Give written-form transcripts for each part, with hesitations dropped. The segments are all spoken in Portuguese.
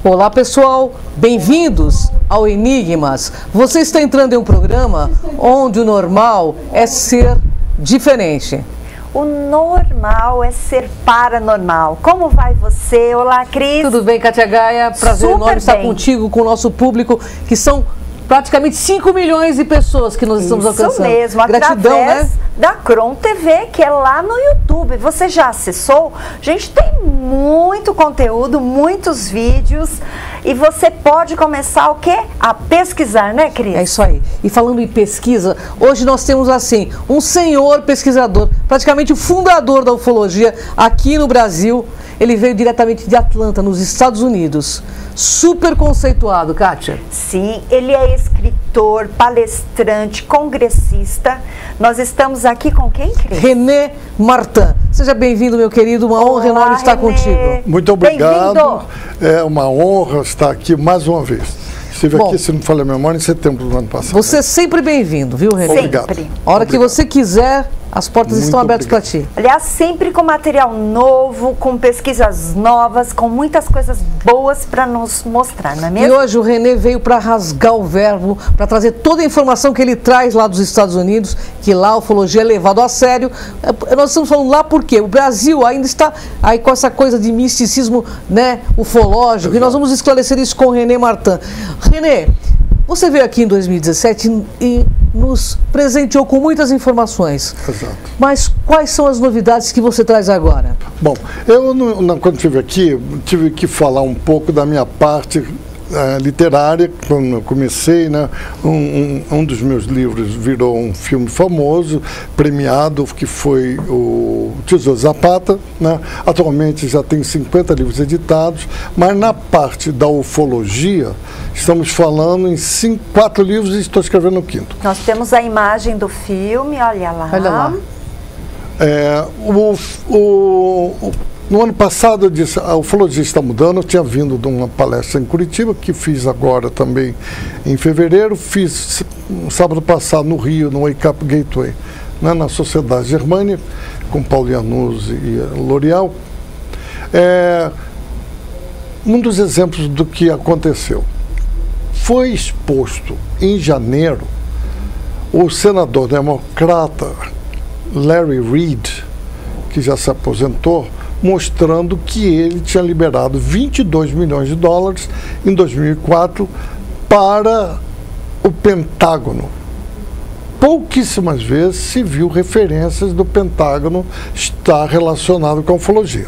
Olá pessoal, bem-vindos ao Enigmas. Você está entrando em um programa onde o normal é ser diferente. O normal é ser paranormal. Como vai você? Olá, Cris. Tudo bem, Kátia Gaia? Prazer enorme estar contigo, com o nosso público, que são praticamente 5 milhões de pessoas que nós estamos alcançando. Isso mesmo, gratidão, através né? da Kron TV, que é lá no YouTube. Você já acessou? Gente, tem muito conteúdo, muitos vídeos, e você pode começar o quê? A pesquisar, né, Cris? É isso aí. E falando em pesquisa, hoje nós temos assim, um senhor pesquisador, praticamente o fundador da ufologia aqui no Brasil. Ele veio diretamente de Atlanta, nos Estados Unidos. Super conceituado, Kátia. Sim, ele é escritor, palestrante, congressista. Nós estamos aqui com quem, Cris? René Martin. Seja bem-vindo, meu querido. Uma honra enorme estar contigo. Muito obrigado. É uma honra estar aqui mais uma vez. Estive aqui, se não me falha a memória, em setembro do ano passado. Você é sempre bem-vindo, viu, René? Obrigado. Sempre. A hora que você quiser, as portas estão abertas para ti. Aliás, sempre com material novo, com pesquisas novas, com muitas coisas boas para nos mostrar, não é mesmo? E hoje o René veio para rasgar o verbo, para trazer toda a informação que ele traz lá dos Estados Unidos, que lá a ufologia é levado a sério. Nós estamos falando lá porque o Brasil ainda está aí com essa coisa de misticismo, né, ufológico. Exato. E nós vamos esclarecer isso com o René Martin. René, você veio aqui em 2017 e nos presenteou com muitas informações. Exato. Mas quais são as novidades que você traz agora? Bom, eu quando estive aqui, tive que falar um pouco da minha parte literária. Quando eu comecei, né, um dos meus livros virou um filme famoso, premiado, que foi o Tesouro Zapata, né? Atualmente já tem 50 livros editados, mas na parte da ufologia, estamos falando em 4 livros e estou escrevendo o 5º. Nós temos a imagem do filme, olha lá. Olha lá. No ano passado eu disse, a ufologia está mudando. Eu tinha vindo de uma palestra em Curitiba, que fiz agora também em fevereiro. Fiz sábado passado no Rio, no Wake Up Gateway, né, na Sociedade Germânia, com Paulo Iannuzzi e L'Oréal. Um dos exemplos do que aconteceu. Foi exposto em janeiro o senador democrata Larry Reid, que já se aposentou, mostrando que ele tinha liberado 22 milhões de dólares em 2004 para o Pentágono. Pouquíssimas vezes se viu referências do Pentágono estar relacionado com a ufologia.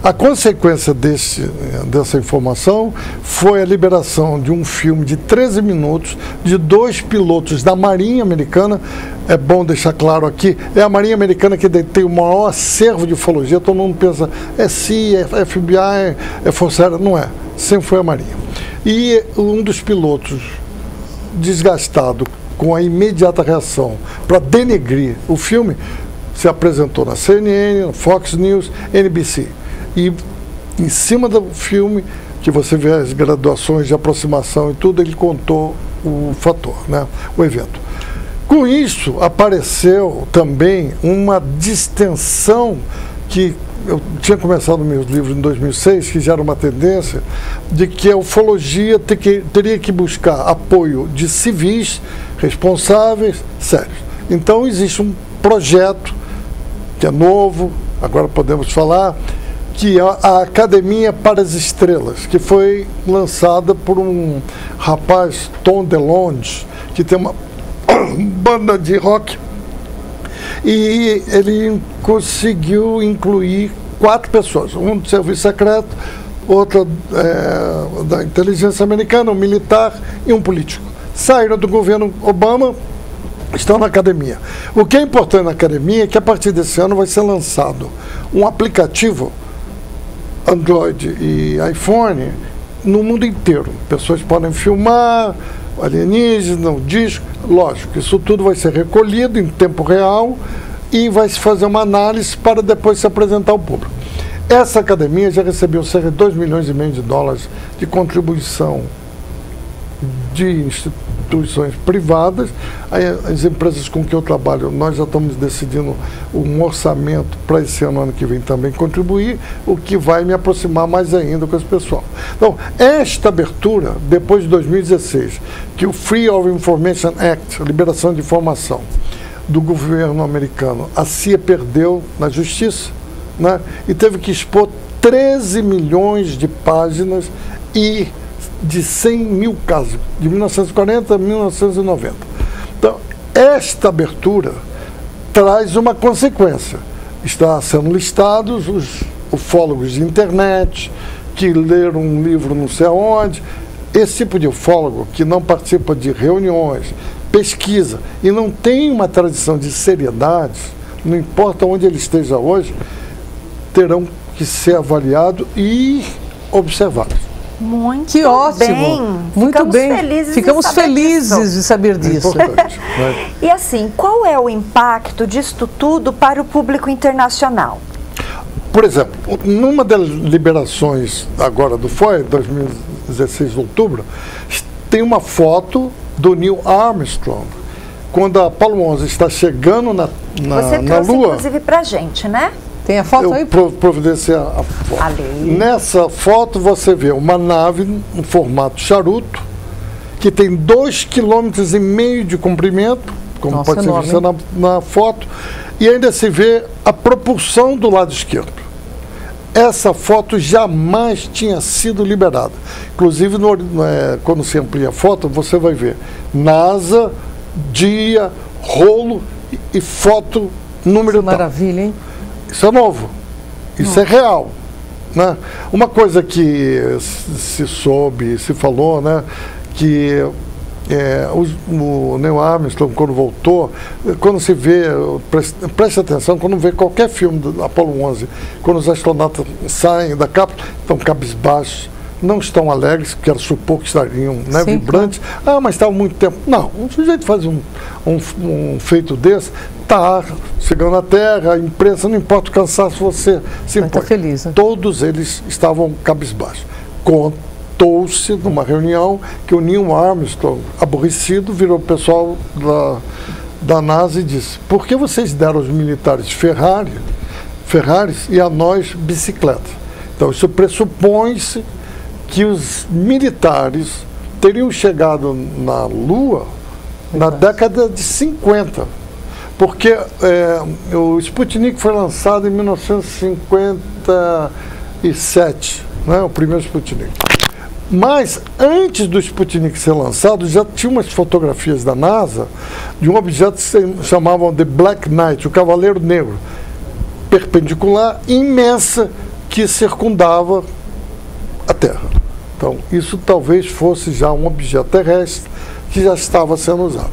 A consequência dessa informação foi a liberação de um filme de 13 minutos de 2 pilotos da Marinha Americana. É bom deixar claro aqui, é a Marinha Americana que tem o maior acervo de ufologia. Todo mundo pensa, é CIA, é FBI, é Força Aérea. Não é, sempre foi a Marinha. E um dos pilotos, desgastado com a imediata reação para denegrir o filme, se apresentou na CNN, Fox News, NBC. E em cima do filme, que você vê as graduações de aproximação e tudo, ele contou o fator, né, o evento. Com isso, apareceu também uma distensão que eu tinha começado meus livros em 2006, que já era uma tendência, de que a ufologia teria que buscar apoio de civis responsáveis, sérios. Então, existe um projeto que é novo, agora podemos falar, que é a Academia para as Estrelas, que foi lançada por um rapaz, Tom DeLonge, que tem uma banda de rock, e ele conseguiu incluir 4 pessoas, um do serviço secreto, outra da inteligência americana, um militar e um político. Saíram do governo Obama, estão na academia. O que é importante na academia é que a partir desse ano vai ser lançado um aplicativo Android e iPhone no mundo inteiro. Pessoas podem filmar alienígenas, o disco. Lógico, isso tudo vai ser recolhido em tempo real e vai se fazer uma análise para depois se apresentar ao público. Essa academia já recebeu cerca de 2,5 milhões de dólares de contribuição de instituições privadas. As empresas com que eu trabalho, nós já estamos decidindo um orçamento para esse ano que vem também contribuir, o que vai me aproximar mais ainda com esse pessoal. Então, esta abertura, depois de 2016, que o Free of Information Act, a liberação de informação do governo americano, a CIA perdeu na justiça, né, e teve que expor 13 milhões de páginas e de 100 mil casos, de 1940 a 1990. Então, esta abertura traz uma consequência. Está sendo listados os ufólogos de internet, que leram um livro não sei aonde. Esse tipo de ufólogo que não participa de reuniões, pesquisa, e não tem uma tradição de seriedade, não importa onde ele esteja hoje, terão que ser avaliados e observados. Muito que ótimo. Bem. Muito Ficamos bem. Felizes Ficamos felizes de saber disso. Importante, né? E assim, qual é o impacto disto tudo para o público internacional? Por exemplo, numa das liberações agora do FOIA, 2016 de outubro, tem uma foto do Neil Armstrong, quando a Apollo 11 está chegando na Você trouxe, Lua. inclusive, pra gente, né? Tem a foto aí? Eu providenciei a foto. Ali. Nessa foto você vê uma nave no formato charuto, que tem 2,5 km de comprimento, como Nossa, pode enorme, ser visto na foto, e ainda se vê a propulsão do lado esquerdo. Essa foto jamais tinha sido liberada. Inclusive, quando você amplia a foto, você vai ver NASA, dia, rolo e foto número tal. Maravilha, hein? Isso é novo, isso é real, né? Uma coisa que se soube, se falou, né, que o Neil Armstrong, quando voltou, quando se vê, preste atenção, quando vê qualquer filme do Apollo 11, quando os astronautas saem da cápsula, estão cabisbaixos, não estão alegres, quero supor que estariam, né, vibrantes. Ah, mas estava muito tempo. Não, um sujeito faz um feito desse, está chegando à Terra, a imprensa, não importa o cansaço, você se impõe. Tá feliz, né? Todos eles estavam cabisbaixos. Contou-se numa reunião que o Neil Armstrong, aborrecido, virou o pessoal da NASA e disse: por que vocês deram aos militares Ferraris e a nós bicicletas? Então isso pressupõe-se que os militares teriam chegado na Lua na década de 50, porque o Sputnik foi lançado em 1957, né, o primeiro Sputnik. Mas antes do Sputnik ser lançado, já tinha umas fotografias da NASA de um objeto que se chamavam de Black Knight, o Cavaleiro Negro, perpendicular, imensa, que circundava a Terra. Então, isso talvez fosse já um objeto terrestre que já estava sendo usado.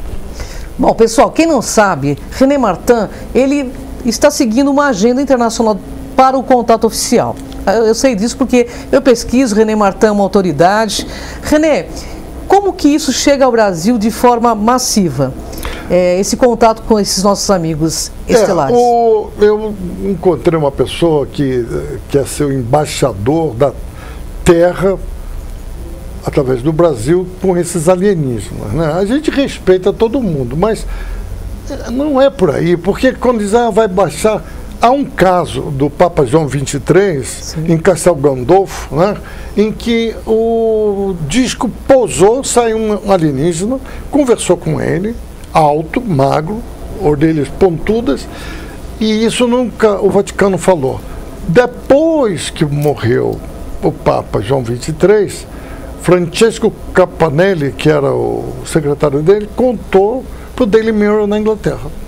Bom, pessoal, quem não sabe, René Martin, ele está seguindo uma agenda internacional para o contato oficial. Eu sei disso porque eu pesquiso, René Martin é uma autoridade. René, como que isso chega ao Brasil de forma massiva? Esse contato com esses nossos amigos estelares? Eu encontrei uma pessoa que quer ser o embaixador da Terra através do Brasil com esses alienígenas, né? A gente respeita todo mundo, mas não é por aí, porque quando diz, vai baixar... Há um caso do Papa João XXIII, em Castel Gandolfo, né, em que o disco pousou, saiu um alienígena, conversou com ele, alto, magro, orelhas pontudas, e isso nunca o Vaticano falou. Depois que morreu o Papa João XXIII, Francesco Campanelli, que era o secretário dele, contou para o Daily Mirror na Inglaterra.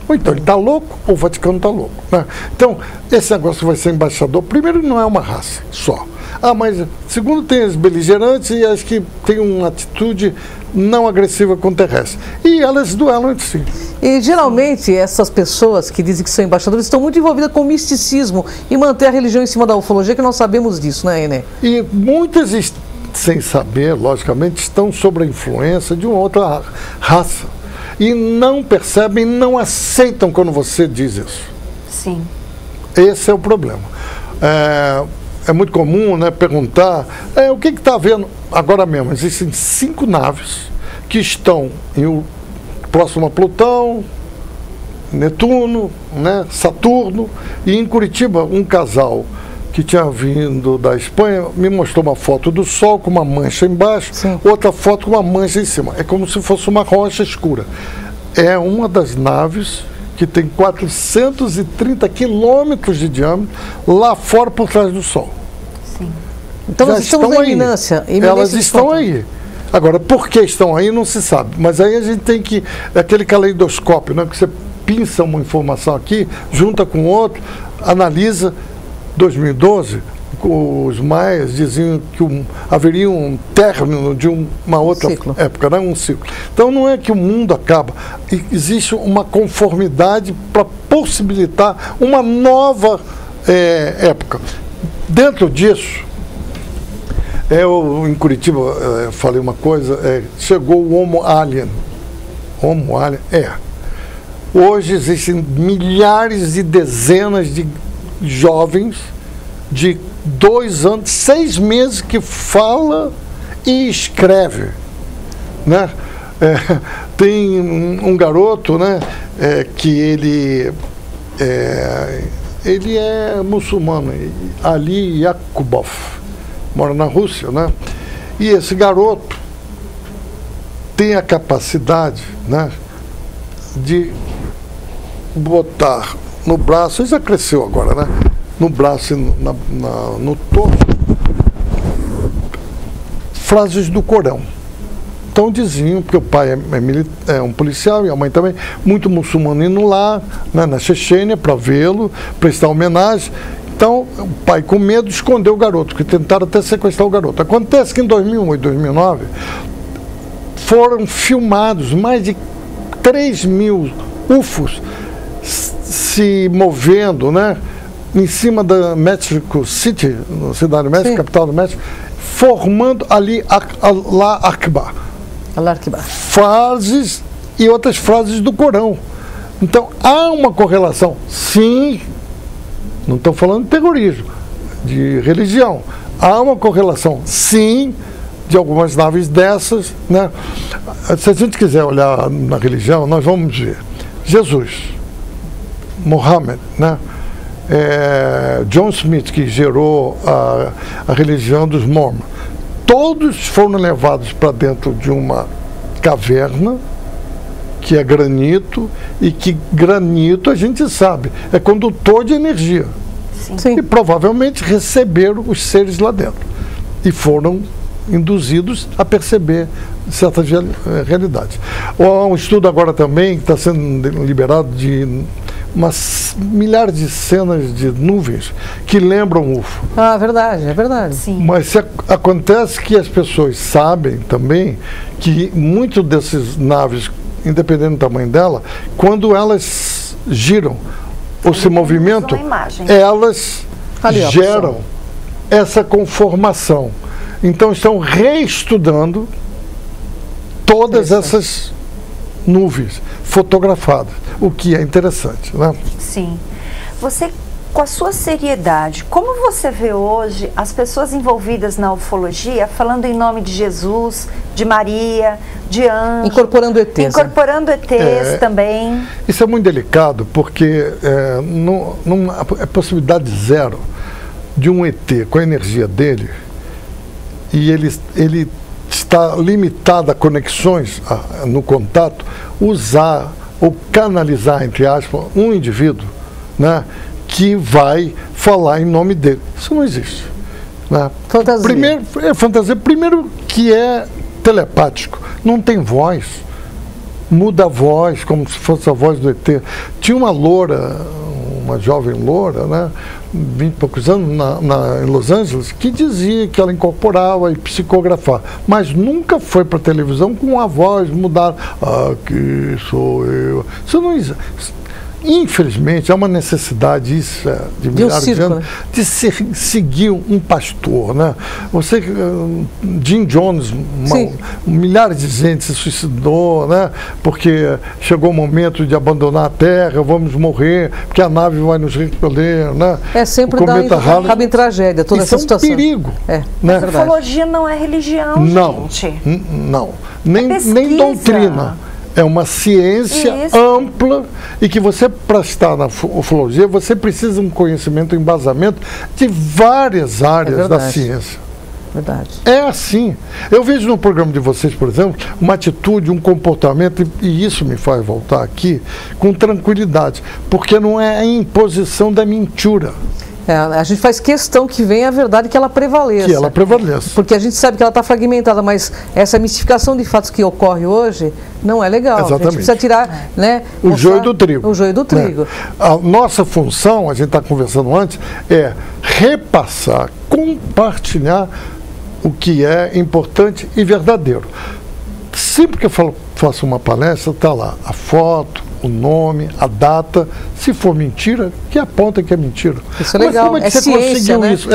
Ou então ele está louco, ou o Vaticano está louco, né? Então, esse negócio vai ser embaixador, primeiro, não é uma raça só. Mas segundo, tem as beligerantes e as que têm uma atitude não agressiva com o terrestre. E elas duelam entre si. E geralmente essas pessoas que dizem que são embaixadores estão muito envolvidas com o misticismo e manter a religião em cima da ufologia, que nós sabemos disso, né, René? E muitas, sem saber, logicamente, estão sob a influência de uma outra raça. E não percebem, não aceitam quando você diz isso. Sim. Esse é o problema. É muito comum, né, perguntar, o que está havendo agora mesmo? Existem 5 naves que estão próximo a Plutão, Netuno, né, Saturno, e em Curitiba um casal que tinha vindo da Espanha me mostrou uma foto do Sol com uma mancha embaixo, sim, outra foto com uma mancha em cima. É como se fosse uma rocha escura. É uma das naves que tem 430 quilômetros de diâmetro lá fora por trás do Sol. Sim. Então nós estamos na iminência. Elas estão aí. Agora, por que estão aí não se sabe. Mas aí a gente tem que... aquele caleidoscópio, né, que você pinça uma informação aqui, junta com outro, analisa. 2012, os maias diziam que haveria um término de uma outra época, né? Um ciclo. Então não é que o mundo acaba, existe uma conformidade para possibilitar uma nova época. Dentro disso, eu em Curitiba falei uma coisa, chegou o Homo alien. Homo alien, hoje existem milhares e dezenas de jovens de 2 anos, 6 meses que fala e escreve, né? Tem um garoto, né, que ele é muçulmano, Ali Yakubov, mora na Rússia, né? E esse garoto tem a capacidade, né, de botar no braço, ele já cresceu agora, né? No braço e no torso, frases do Corão. Então diziam, porque o pai é um policial e a mãe também, muito muçulmano indo lá, né, na Chechênia, para vê-lo, prestar homenagem. Então o pai, com medo, escondeu o garoto, que tentaram até sequestrar o garoto. Acontece que em 2008, 2009, foram filmados mais de 3.000 UFOs se movendo, né, em cima da Mexico City, na cidade do México, sim, capital do México, formando ali Allah Akbar. Frases e outras frases do Corão. Então há uma correlação, sim, não estou falando de terrorismo, de religião. Há uma correlação, sim, de algumas naves dessas, né? Se a gente quiser olhar na religião, nós vamos ver Jesus, Mohammed, né? John Smith, que gerou a religião dos Mormons, todos foram levados para dentro de uma caverna que é granito, e que granito, a gente sabe, é condutor de energia. Sim. E provavelmente receberam os seres lá dentro e foram induzidos a perceber certas realidades. Há um estudo agora também que está sendo liberado de milhares de cenas de nuvens que lembram UFO. Ah, verdade, é verdade. Sim. Mas acontece que as pessoas sabem também que muitas dessas naves, independente do tamanho dela, quando elas giram ou se movimentam, elas geram essa conformação. Então estão reestudando todas essas nuvens fotografadas, o que é interessante, né? Sim. Você, com a sua seriedade, como você vê hoje as pessoas envolvidas na ufologia falando em nome de Jesus, de Maria, de anjo, incorporando ETs, incorporando ETs também? Isso é muito delicado, porque não é possibilidade zero de um ET com a energia dele, e ele está limitado a conexões no contato, usar ou canalizar, entre aspas, um indivíduo, né, que vai falar em nome dele. Isso não existe, né? Fantasia. Fantasia. Primeiro que é telepático, não tem voz, muda a voz como se fosse a voz do ET. Tinha uma loura, uma jovem loura, né, 20 e poucos anos, em Los Angeles, que dizia que ela incorporava e psicografava, mas nunca foi para a televisão com a voz mudada. Aqui sou eu. Isso não existe. infelizmente, há uma necessidade, isso é de milhares de anos, né? de seguir um pastor, né? Você, Jim Jones, milhares de gente se suicidou, né? Porque chegou o momento de abandonar a Terra, vamos morrer, porque a nave vai nos recolher, né? Sempre acaba em tragédia toda essa situação. Isso é um perigo. Mas a ufologia não é religião, gente. Não. Nem doutrina. É uma ciência ampla e que você, para estar na ufologia, você precisa de um conhecimento, um embasamento de várias áreas da ciência. Verdade. É assim. Eu vejo no programa de vocês, por exemplo, uma atitude, um comportamento, e isso me faz voltar aqui com tranquilidade, porque não é a imposição da mentira. A gente faz questão que venha a verdade, que ela prevaleça. Que ela prevaleça. Porque a gente sabe que ela está fragmentada, mas essa mistificação de fatos que ocorre hoje não é legal. Exatamente. A gente precisa tirar, né, o joio do trigo. O joio do trigo. A nossa função, a gente está conversando antes, é repassar, compartilhar o que é importante e verdadeiro. Sempre que eu faço uma palestra, está lá a foto, o nome, a data. Se for mentira, que aponta que é mentira. Isso é legal. Mas como é que você ciência, conseguiu né? isso?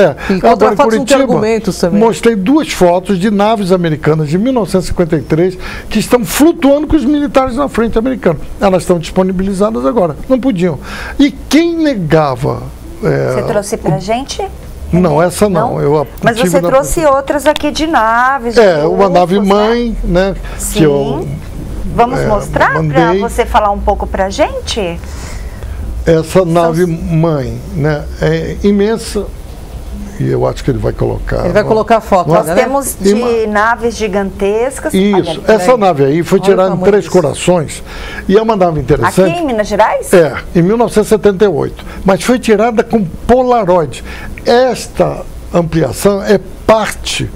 Agora, em Curitiba, mostrei 2 fotos de naves americanas de 1953 que estão flutuando com os militares na frente americana. Elas estão disponibilizadas agora. Não podiam. E quem negava... Você trouxe pra gente? Não, essa não. Mas você trouxe outras aqui de naves. Uma nave mãe, né? Sim. Que eu... Vamos mostrar para você falar um pouco para a gente? Essa nave mãe, né, é imensa, e eu acho que ele vai colocar. Ele vai colocar a foto. Nós temos de naves gigantescas. Isso, essa nave aí foi tirada em Três Corações, e é uma nave interessante. Aqui em Minas Gerais? Em 1978, mas foi tirada com Polaroid. Esta ampliação é parte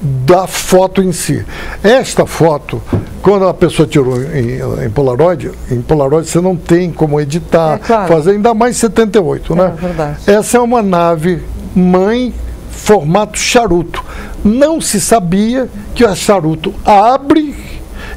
da foto em si. Esta foto, quando a pessoa tirou em Polaroid você não tem como editar, fazer, ainda mais 78, né? Verdade. Essa é uma nave mãe formato charuto. Não se sabia que o charuto abre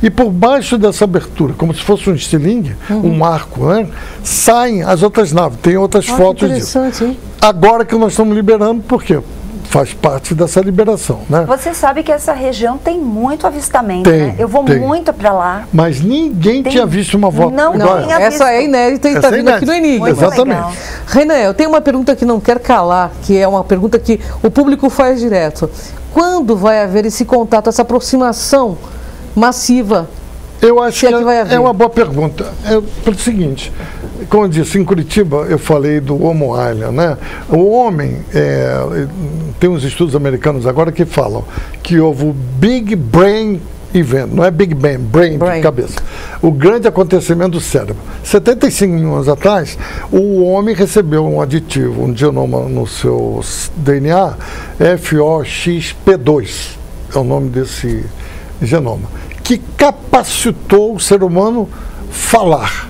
e por baixo dessa abertura, como se fosse um estilingue, um arco, né? Saem as outras naves. Tem outras fotos disso. Hein? Agora que nós estamos liberando, por quê? Faz parte dessa liberação, né? Você sabe que essa região tem muito avistamento, né? Eu vou muito para lá. Mas ninguém tinha visto uma foto. Não tinha essa é inédita e está vindo aqui no Enigma. Exatamente. Renan, eu tenho uma pergunta que não quer calar, que é uma pergunta que o público faz direto. Quando vai haver esse contato, essa aproximação massiva? Eu acho que é uma boa pergunta. Pelo seguinte, como eu disse, em Curitiba eu falei do Homo Island, né? O homem, tem uns estudos americanos agora que falam que houve o Big Brain Event, não é Big Bang, Brain de cabeça. O grande acontecimento do cérebro. 75 anos atrás, o homem recebeu um aditivo, um genoma no seu DNA, FOXP2, é o nome desse genoma, que capacitou o ser humano falar,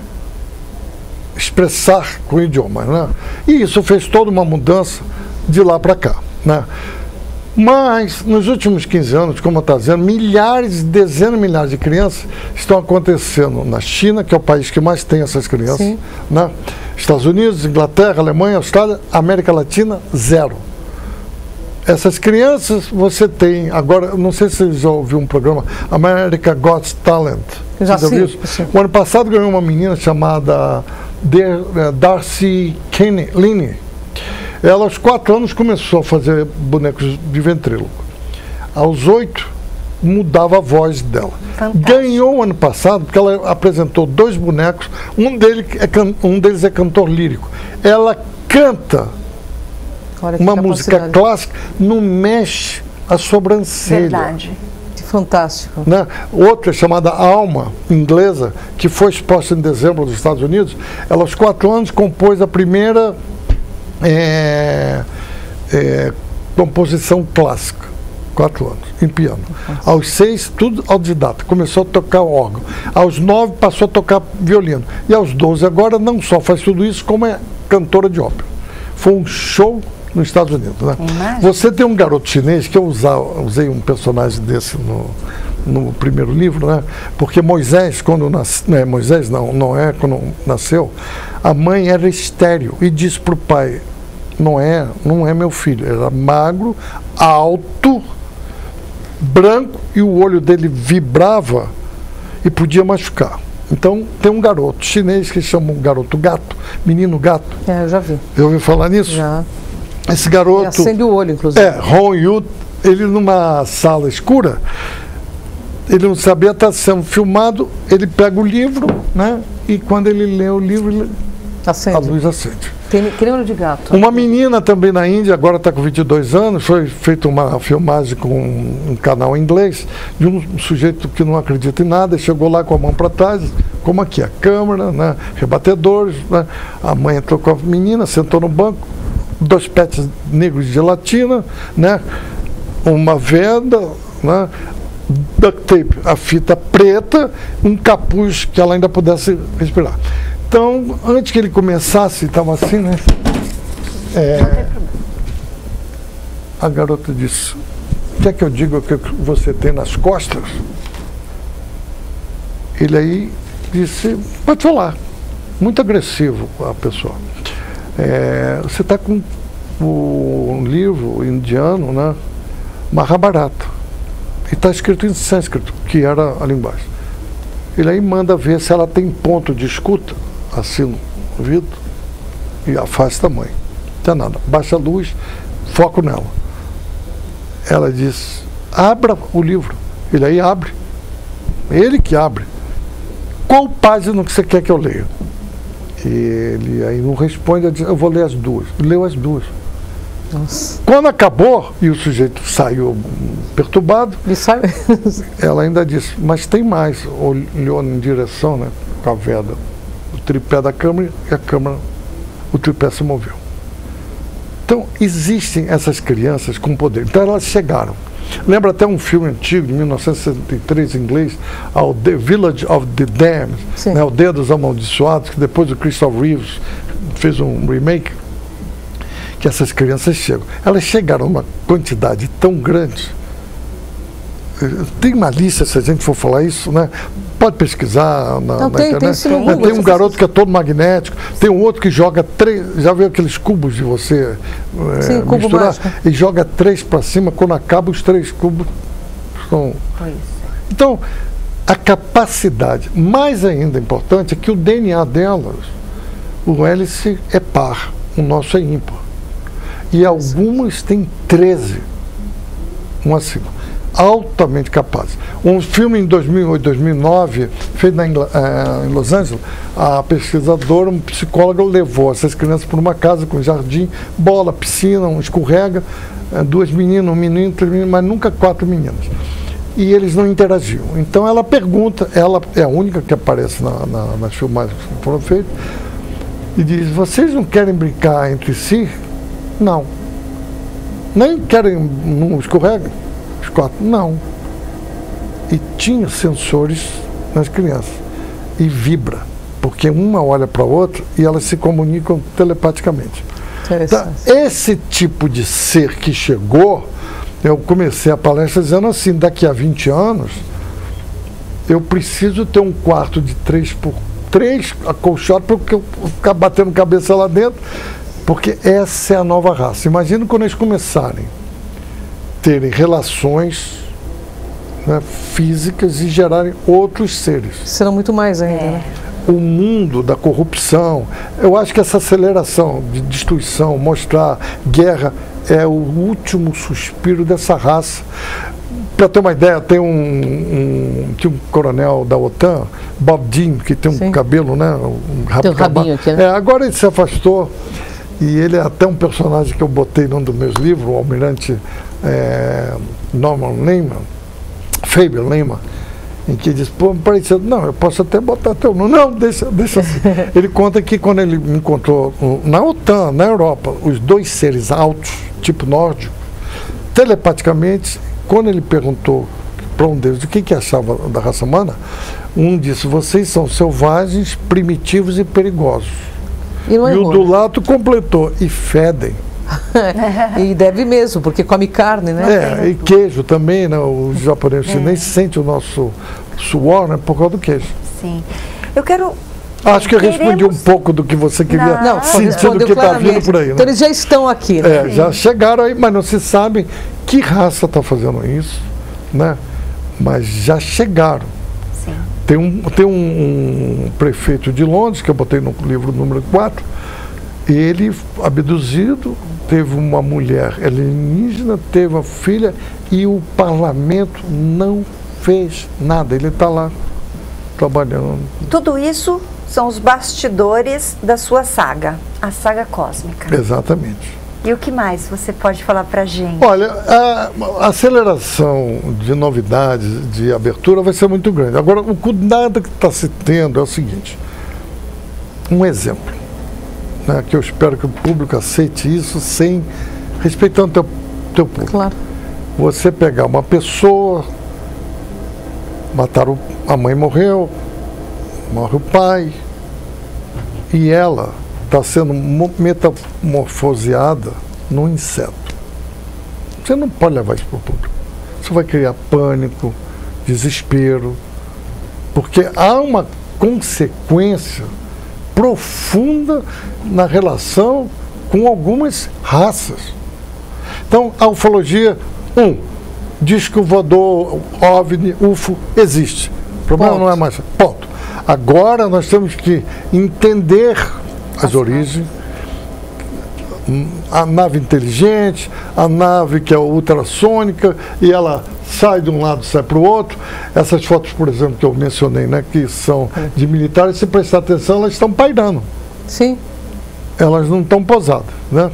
expressar com o idioma, né? E isso fez toda uma mudança de lá para cá, né? Mas, nos últimos 15 anos, como eu estou dizendo, dezenas de milhares de crianças estão acontecendo na China, que é o país que mais tem essas crianças, né? Estados Unidos, Inglaterra, Alemanha, Austrália, América Latina, 0. Essas crianças, você tem, agora, não sei se você já ouviu um programa, America Got Talent. Já sim. O ano passado ganhou uma menina chamada Darcy Linney. Ela, aos 4 anos, começou a fazer bonecos de ventríloco. Aos 8, mudava a voz dela. Fantástico. Ganhou o ano passado, porque ela apresentou 2 bonecos, um deles é cantor lírico. Ela canta uma música clássica, não mexe a sobrancelha. Verdade. Fantástico. Né? Outra, chamada Alma, inglesa, que foi exposta em dezembro nos Estados Unidos, ela aos 4 anos compôs a primeira composição clássica. 4 anos, em piano. Aos 6, tudo autodidata, começou a tocar órgão. Aos 9, passou a tocar violino. E aos 12, agora não só faz tudo isso, como é cantora de ópera. Foi um show nos Estados Unidos, né? Você tem um garoto chinês, que eu usei um personagem desse no primeiro livro, né? Porque Moisés, quando nasceu, né? Moisés Noé, quando nasceu, a mãe era estéril e disse para o pai: não é meu filho. Era magro, alto, branco, e o olho dele vibrava e podia machucar. Então tem um garoto chinês que chama um garoto gato, menino gato. Eu já vi. Eu ouvi falar nisso? Já. Esse garoto... Ele acende o olho, inclusive. Hong Yu, ele numa sala escura, ele não sabia estar sendo filmado, ele pega o livro, né? E quando ele lê o livro, a luz acende. Que nem olho de gato. Uma menina também na Índia, agora está com 22 anos, foi feita uma filmagem com um canal em inglês, de um sujeito que não acredita em nada, chegou lá com a mão para trás, como aqui, a câmera, né, rebatedores, né, a mãe entrou com a menina, sentou no banco, 2 pets negros de gelatina, né, uma venda, né, duct tape, a fita preta, um capuz que ela ainda pudesse respirar. Então, antes que ele começasse, estava assim, né? A garota disse: quer que eu diga o que você tem nas costas? Ele aí disse: pode falar. Muito agressivo a pessoa. Você está com um livro indiano, né? Mahabharata. E está escrito em sânscrito, que era a linguagem. Ele aí manda ver se ela tem ponto de escuta, assim no vidro, e afasta a mãe. Não tem nada. Baixa a luz, foco nela. Ela diz: abra o livro. Ele aí abre. Ele que abre. Qual página que você quer que eu leia? E ele aí não responde, diz: eu vou ler as duas. Leu as duas. Nossa. Quando acabou e o sujeito saiu perturbado, ela ainda disse: mas tem mais. Olhou em direção, né, com a veda, o tripé da câmera, e a câmera, o tripé se moveu. Então existem essas crianças com poder. Então elas chegaram. Lembra até um filme antigo de 1963 em inglês, ao The Village of the Damned, né, Aldeia dos Amaldiçoados, que depois o Christopher Reeves fez um remake. Que essas crianças chegam. Elas chegaram a uma quantidade tão grande. Tem uma lista, se a gente for falar isso, né? Pode pesquisar na internet. Tem um garoto que é todo magnético, tem um outro que joga 3, já viu aqueles cubos de você misturar? E joga 3 para cima, quando acaba os 3 cubos são... Então, a capacidade, mais ainda importante, é que o DNA delas, o hélice é par, o nosso é ímpar. E algumas têm 13, altamente capazes. Um filme em 2008, 2009, feito em Los Angeles, a pesquisadora, um psicólogo, levou essas crianças para uma casa com jardim, bola, piscina, um escorrega, 2 meninas, um menino, 3 meninos, mas nunca 4 meninas. E eles não interagiam. Então ela pergunta, ela é a única que aparece nas filmagens que foram feitas, e diz: vocês não querem brincar entre si? Não. Nem querem não escorrega? Os 4? Não. E tinha sensores nas crianças. E vibra. Porque uma olha para a outra e elas se comunicam telepaticamente. Então, esse tipo de ser que chegou, eu comecei a palestra dizendo assim: daqui a 20 anos, eu preciso ter um quarto de 3x3 acolchado para eu ficar batendo cabeça lá dentro. Porque essa é a nova raça. Imagina quando eles começarem a terem relações, né, físicas e gerarem outros seres. Serão muito mais ainda, né? O mundo da corrupção, eu acho que essa aceleração de destruição, mostrar guerra, é o último suspiro dessa raça. Para ter uma ideia, tinha um coronel da OTAN, Bob Dean, que tem um cabelo, né? Tem um rabinho aqui, né? Agora ele se afastou. E ele é até um personagem que eu botei num dos meus livros, o almirante Norman Lehman, Fabian Lehman, em que diz: pô, me pareceu, não, eu posso até botar teu nome. Não, deixa assim. Ele conta que quando ele me encontrou na OTAN, na Europa, os 2 seres altos, tipo nórdico, telepaticamente, quando ele perguntou para um deles o que achava da raça humana, um disse: vocês são selvagens, primitivos e perigosos. E o do lado completou: e fedem. E deve mesmo, porque come carne, né? E queijo também, né? Os japoneses nem sentem o nosso suor, né? Por causa do queijo. Sim. Eu quero... Acho que eu respondi um pouco do que você queria sentir do que está vindo por aí. Né? Então eles já estão aqui, né? Já chegaram aí, mas não se sabe que raça está fazendo isso, né? Mas já chegaram. Sim. Tem um prefeito de Londres, que eu botei no livro número 4, ele abduzido, teve uma mulher alienígena, teve uma filha e o parlamento não fez nada. Ele está lá trabalhando. Tudo isso são os bastidores da sua saga, a saga cósmica. Exatamente. E o que mais você pode falar para a gente? Olha, a aceleração de novidades, de abertura vai ser muito grande. Agora, o cuidado que está se tendo é o seguinte, um exemplo, né, que eu espero que o público aceite isso respeitando teu público. Claro. Você pegar uma pessoa, a mãe morreu, morre o pai, e ela está sendo metamorfoseada num inseto. Você não pode levar isso para o público. Isso vai criar pânico, desespero, porque há uma consequência profunda na relação com algumas raças. Então, a ufologia, disco voador, OVNI, UFO, existe. O problema não é mais. Ponto. Agora nós temos que entender as origens, a nave inteligente, a nave que é ultrassônica, e ela sai de um lado e sai para o outro. Essas fotos, por exemplo, que eu mencionei, né, que são de militares, se prestar atenção, elas estão pairando. Sim. Elas não estão pousadas, né?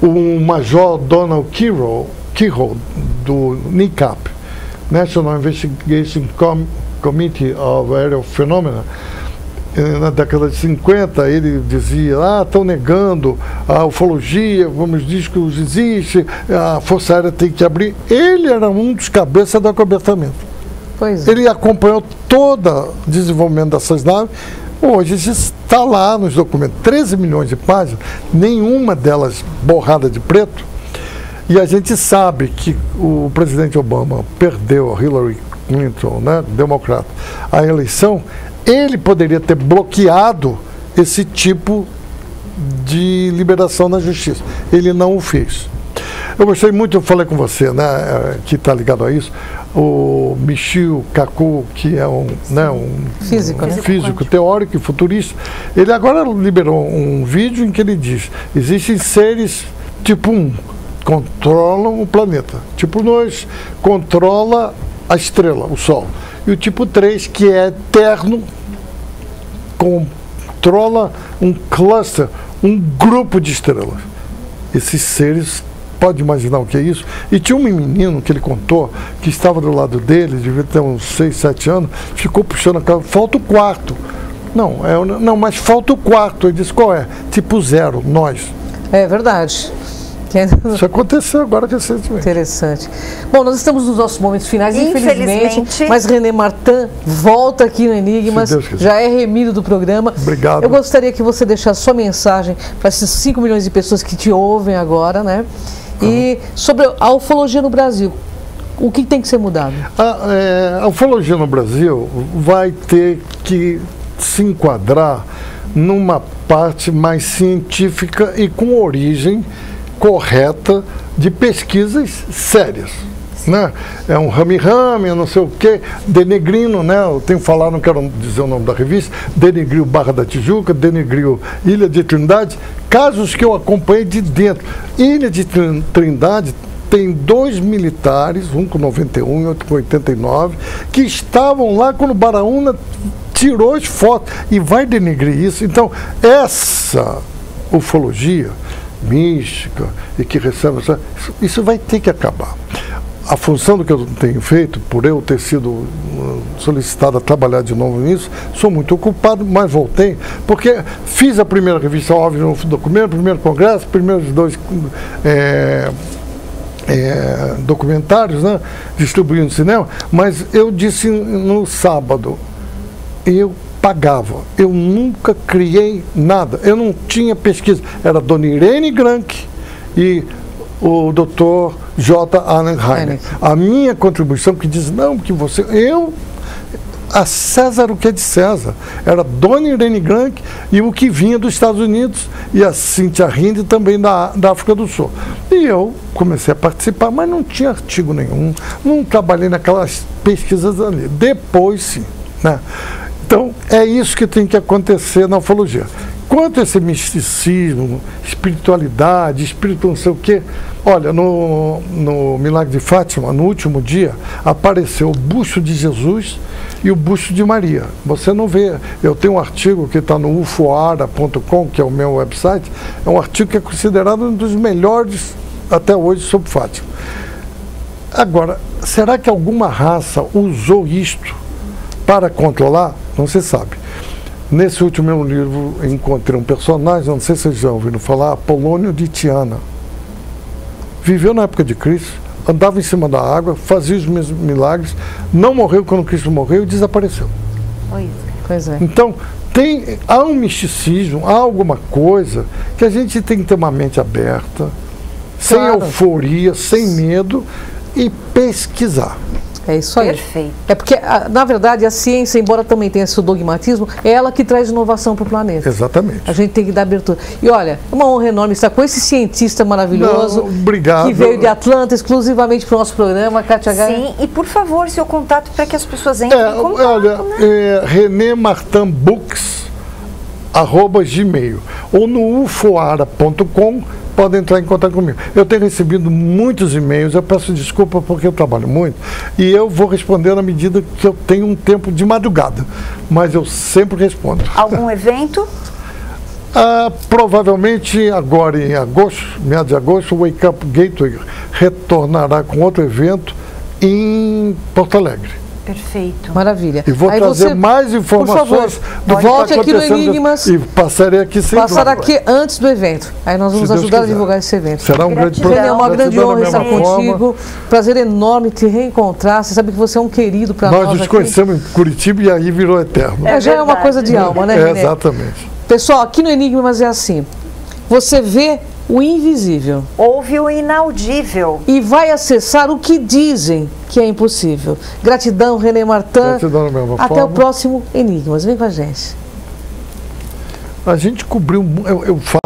O Major Donald Kiro, do NICAP, National Investigation Committee of Aerial Phenomena, na década de 50, ele dizia, estão negando a ufologia, vamos dizer que existe, a Força Aérea tem que abrir. Ele era um dos cabeças do acobertamento. Pois é. Ele acompanhou todo o desenvolvimento dessas naves. Hoje está lá nos documentos, 13 milhões de páginas, nenhuma delas borrada de preto. E a gente sabe que o presidente Obama perdeu a Hillary Clinton, né, democrata, a eleição. Ele poderia ter bloqueado esse tipo de liberação na justiça. Ele não o fez. Eu gostei muito, eu falei com você, né, que está ligado a isso, o Michio Kaku, que é um físico teórico e futurista. Ele agora liberou um vídeo em que ele diz, existem seres tipo 1, controlam o planeta. Tipo 2, controla a estrela, o Sol. E o tipo 3, que é eterno, controla um cluster, um grupo de estrelas. Esses seres, pode imaginar o que é isso? E tinha um menino que ele contou, que estava do lado dele, devia ter uns 6, 7 anos, ficou puxando a cara, falta o quarto. Não, mas falta o quarto. Ele disse, qual é? Tipo 0, nós. É verdade. Isso aconteceu agora recentemente. Interessante. Bom, nós estamos nos nossos momentos finais, infelizmente, mas René Martin volta aqui no Enigmas, já é remido do programa. Obrigado. Eu gostaria que você deixasse sua mensagem para esses 5 milhões de pessoas que te ouvem agora, né? E sobre a ufologia no Brasil, o que tem que ser mudado? A ufologia no Brasil vai ter que se enquadrar numa parte mais científica e com origem correta de pesquisas sérias, né? É um rame-rame, não sei o quê, Denegrino, né? Eu tenho falado, não quero dizer o nome da revista, Denegriu Barra da Tijuca, Denegriu Ilha de Trindade, casos que eu acompanhei de dentro. Ilha de Trindade tem 2 militares, um com 91 e outro com 89, que estavam lá quando Baraúna tirou as fotos e vai denegrir isso. Então, essa ufologia mística e que recebe, isso vai ter que acabar. A função do que eu tenho feito, por eu ter sido solicitado a trabalhar de novo nisso, sou muito ocupado, mas voltei, porque fiz a primeira revista OVNI no documento, primeiro congresso, primeiros 2 documentários, né, distribuindo no cinema, mas eu disse no sábado, eu pagava. Eu nunca criei nada. Eu não tinha pesquisa. Era Dona Irene Grank e o Dr. J. Allen Hynek. A minha contribuição que diz, não, que você... A César o que é de César. Era Dona Irene Grank e o que vinha dos Estados Unidos e a Cynthia Rinde também da África do Sul. E eu comecei a participar, mas não tinha artigo nenhum, não trabalhei naquelas pesquisas ali. Depois sim, né? Então é isso que tem que acontecer na ufologia. Quanto a esse misticismo, espiritualidade, espírito não sei o quê, olha, no Milagre de Fátima, no último dia, apareceu o busto de Jesus e o busto de Maria. Você não vê, eu tenho um artigo que está no ufoara.com, que é o meu website, é um artigo que é considerado um dos melhores até hoje sobre Fátima. Agora, será que alguma raça usou isto para controlar? Não se sabe. Nesse último livro, encontrei um personagem, não sei se vocês já ouviram falar, Apolônio de Tiana. Viveu na época de Cristo, andava em cima da água, fazia os milagres, não morreu quando Cristo morreu e desapareceu. Pois é. Então, há um misticismo, há alguma coisa que a gente tem que ter uma mente aberta, sem euforia, sem medo e pesquisar. É isso aí. Perfeito. É porque, na verdade, a ciência, embora também tenha esse dogmatismo, é ela que traz inovação para o planeta. Exatamente. A gente tem que dar abertura. E olha, é uma honra enorme estar com esse cientista maravilhoso. Obrigado. Que veio de Atlanta exclusivamente para o nosso programa, Kátia Gaia. Sim, e por favor, seu contato para que as pessoas entrem em contato. Olha, renemartinbooks@gmail ou no ufoara.com podem entrar em contato comigo. Eu tenho recebido muitos e-mails, eu peço desculpa porque eu trabalho muito e eu vou responder na medida que eu tenho um tempo de madrugada, mas eu sempre respondo. Algum evento? Provavelmente agora em agosto, meados de agosto, o Wake Up Gateway retornará com outro evento em Porto Alegre. Perfeito. Maravilha. E vou trazer mais informações do que volte aqui no Enigmas. E passarei aqui sem Passará aqui antes do evento. Aí nós vamos ajudar a divulgar esse evento. Será um grande programa. É uma grande honra estar contigo. Prazer enorme te reencontrar. Você sabe que você é um querido para nós. Nós nos conhecemos em Curitiba e aí virou eterno. Já é uma coisa de alma, né, René? Exatamente. Pessoal, aqui no Enigmas é assim. Você vê o invisível. Ouve o inaudível. E vai acessar o que dizem que é impossível. Gratidão, René Martin. Gratidão da mesma Até forma. o próximo Enigmas. Vem com a gente. A gente cobriu... Eu falo